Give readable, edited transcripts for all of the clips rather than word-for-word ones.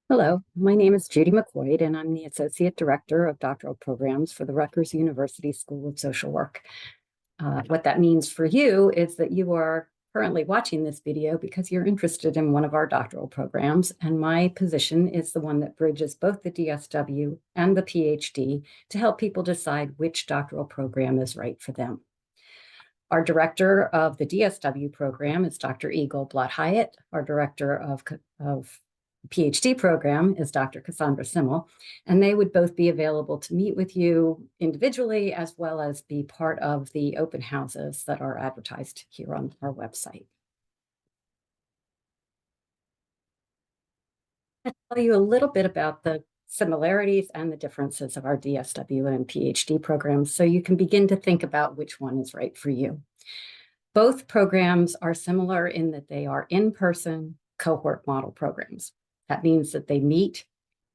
Hello, my name is Judy McQuaid, and I'm the Associate Director of Doctoral Programs for the Rutgers University School of Social Work. What that means for you is that you are currently watching this video because you're interested in one of our doctoral programs, and my position is the one that bridges both the DSW and the PhD to help people decide which doctoral program is right for them. Our director of the DSW program is Dr. E. Goldblatt-Hyatt. Our director of PhD program is Dr. Cassandra Simmel, and they would both be available to meet with you individually as well as be part of the open houses that are advertised here on our website. I'll tell you a little bit about the similarities and the differences of our DSW and PhD programs so you can begin to think about which one is right for you. Both programs are similar in that they are in-person cohort model programs. That means that they meet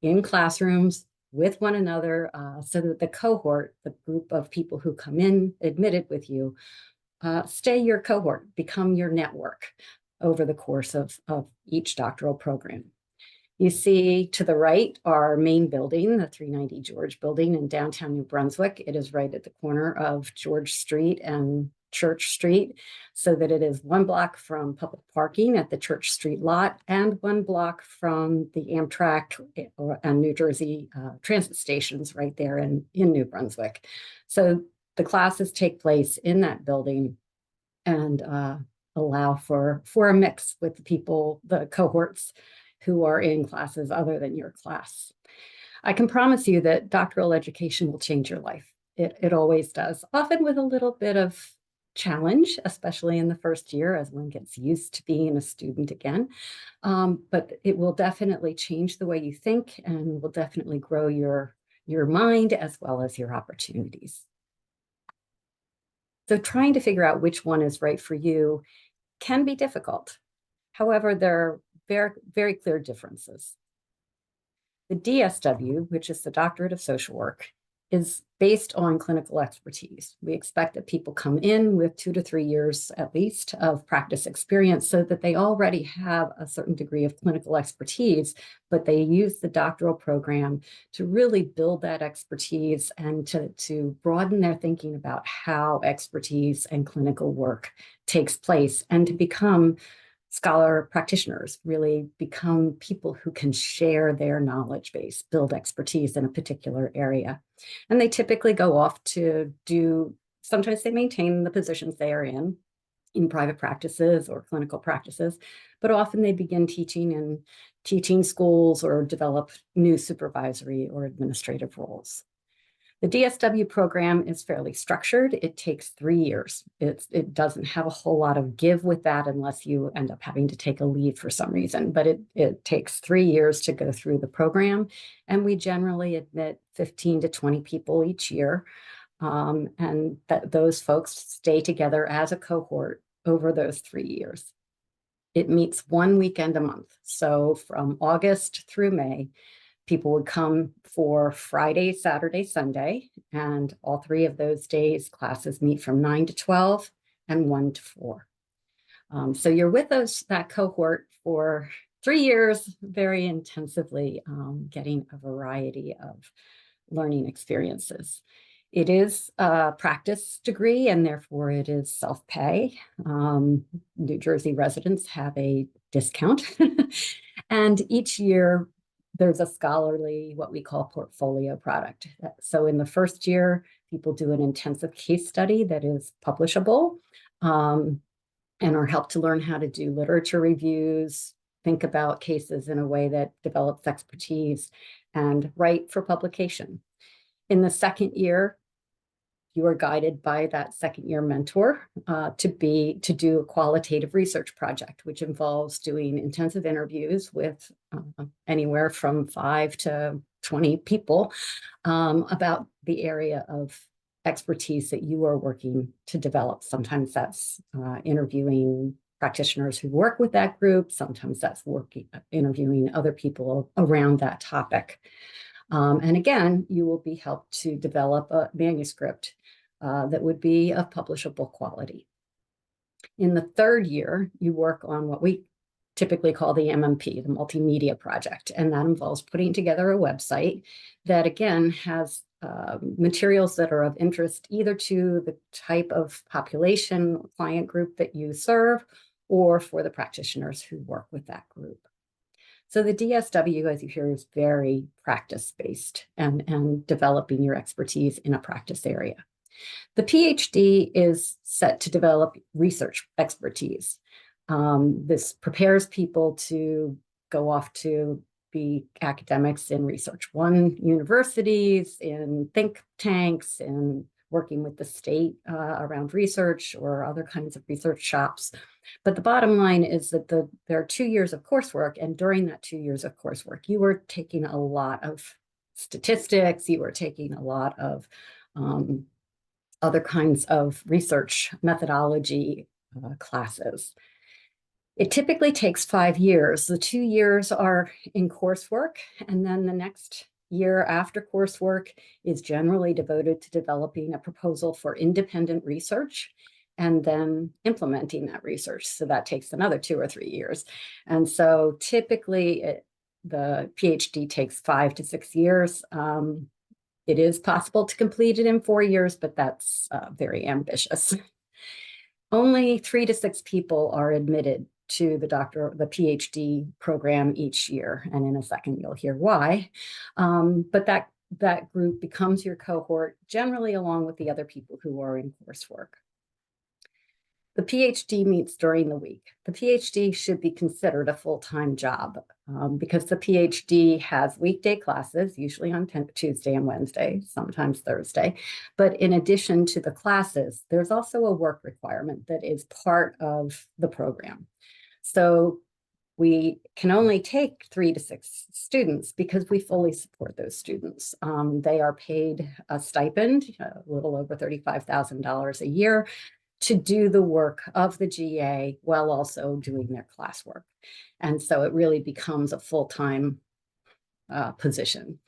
in classrooms with one another so that the cohort, the group of people who come in admitted with you, stay your cohort, become your network over the course of each doctoral program. You see to the right our main building, the 390 George building in downtown New Brunswick. It is right at the corner of George Street and Church Street, so that it is 1 block from public parking at the Church Street lot and 1 block from the Amtrak and New Jersey transit stations right there in New Brunswick. So the classes take place in that building and allow for a mix with the people, the cohorts who are in classes other than your class. I can promise you that doctoral education will change your life. It always does, often with a little bit of challenge, especially in the first year as one gets used to being a student again. But it will definitely change the way you think and will definitely grow your mind as well as your opportunities. So trying to figure out which one is right for you can be difficult. However, there are very, very clear differences. The DSW, which is the Doctorate of Social Work, is based on clinical expertise. We expect that people come in with 2 to 3 years at least of practice experience so that they already have a certain degree of clinical expertise, but they use the doctoral program to really build that expertise and to broaden their thinking about how expertise and clinical work takes place and to become scholar practitioners, really become people who can share their knowledge base, build expertise in a particular area. And they typically go off to do, sometimes they maintain the positions they are in private practices or clinical practices, but often they begin teaching in teaching schools or develop new supervisory or administrative roles. The DSW program is fairly structured. It takes 3 years. It doesn't have a whole lot of give with that unless you end up having to take a leave for some reason, but it takes 3 years to go through the program. And we generally admit 15 to 20 people each year. And those folks stay together as a cohort over those 3 years. It meets 1 weekend a month. So from August through May, people would come for Friday, Saturday, Sunday, and all 3 of those days classes meet from 9 to 12 and 1 to 4. So you're with that cohort for 3 years, very intensively getting a variety of learning experiences. It is a practice degree and therefore it is self-pay. New Jersey residents have a discount. And each year there's a scholarly, what we call portfolio product. So in the first year, people do an intensive case study that is publishable and are helped to learn how to do literature reviews, think about cases in a way that develops expertise, and write for publication. In the second year, you are guided by that second year mentor to do a qualitative research project, which involves doing intensive interviews with anywhere from 5 to 20 people about the area of expertise that you are working to develop. Sometimes that's interviewing practitioners who work with that group. Sometimes that's interviewing other people around that topic. And again, you will be helped to develop a manuscript that would be of publishable quality. In the third year, you work on what we typically call the MMP, the Multimedia Project. And that involves putting together a website that, again, has materials that are of interest either to the type of population client group that you serve or for the practitioners who work with that group. So the DSW, as you hear, is very practice-based and developing your expertise in a practice area. The PhD is set to develop research expertise. This prepares people to go off to be academics in research one universities, in think tanks, in working with the state around research or other kinds of research shops. But the bottom line is that there are 2 years of coursework, and during that 2 years of coursework, you were taking a lot of statistics, you were taking a lot of other kinds of research methodology classes. It typically takes 5 years. The 2 years are in coursework, and then the next year after coursework is generally devoted to developing a proposal for independent research and then implementing that research. So that takes another 2 or 3 years. And so typically the PhD takes 5 to 6 years. It is possible to complete it in 4 years, but that's very ambitious. Only 3 to 6 people are admitted to the PhD program each year. And in a second, you'll hear why. But that group becomes your cohort, generally along with the other people who are in coursework. The PhD meets during the week. The PhD should be considered a full-time job because the PhD has weekday classes, usually on Tuesday and Wednesday, sometimes Thursday. But in addition to the classes, there's also a work requirement that is part of the program. So we can only take 3 to 6 students because we fully support those students. They are paid a stipend, a little over $35,000 a year, to do the work of the GA while also doing their classwork. And so it really becomes a full-time position.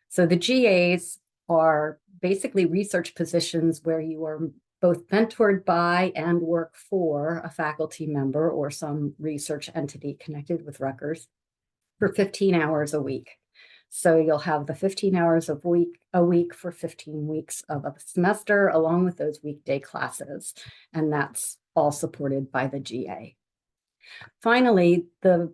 So the GAs are basically research positions where you are both mentored by and work for a faculty member or some research entity connected with Rutgers for 15 hours a week. So you'll have the 15 hours a week for 15 weeks of a semester, along with those weekday classes. And that's all supported by the GA. Finally, the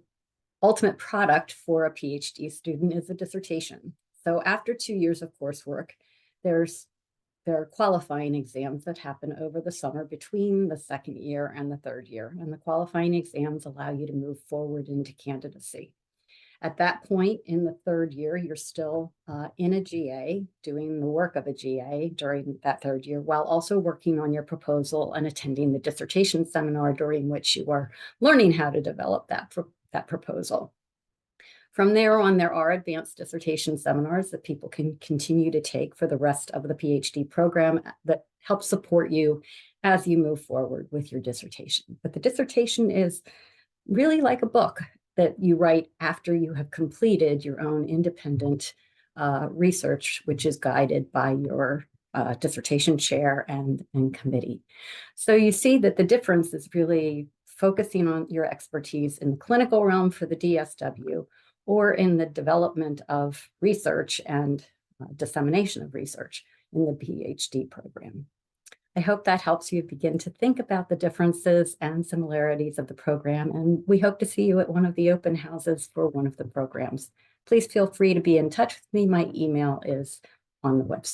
ultimate product for a PhD student is a dissertation. So after 2 years of coursework, there are qualifying exams that happen over the summer between the second year and the third year. And the qualifying exams allow you to move forward into candidacy. At that point in the third year, you're still in a GA, doing the work of a GA during that third year, while also working on your proposal and attending the dissertation seminar during which you are learning how to develop that proposal. From there on, there are advanced dissertation seminars that people can continue to take for the rest of the PhD program that help support you as you move forward with your dissertation. But the dissertation is really like a book that you write after you have completed your own independent research, which is guided by your dissertation chair and committee. So you see that the difference is really focusing on your expertise in the clinical realm for the DSW or in the development of research and dissemination of research in the PhD program. I hope that helps you begin to think about the differences and similarities of the program, and we hope to see you at one of the open houses for one of the programs. Please feel free to be in touch with me. My email is on the website.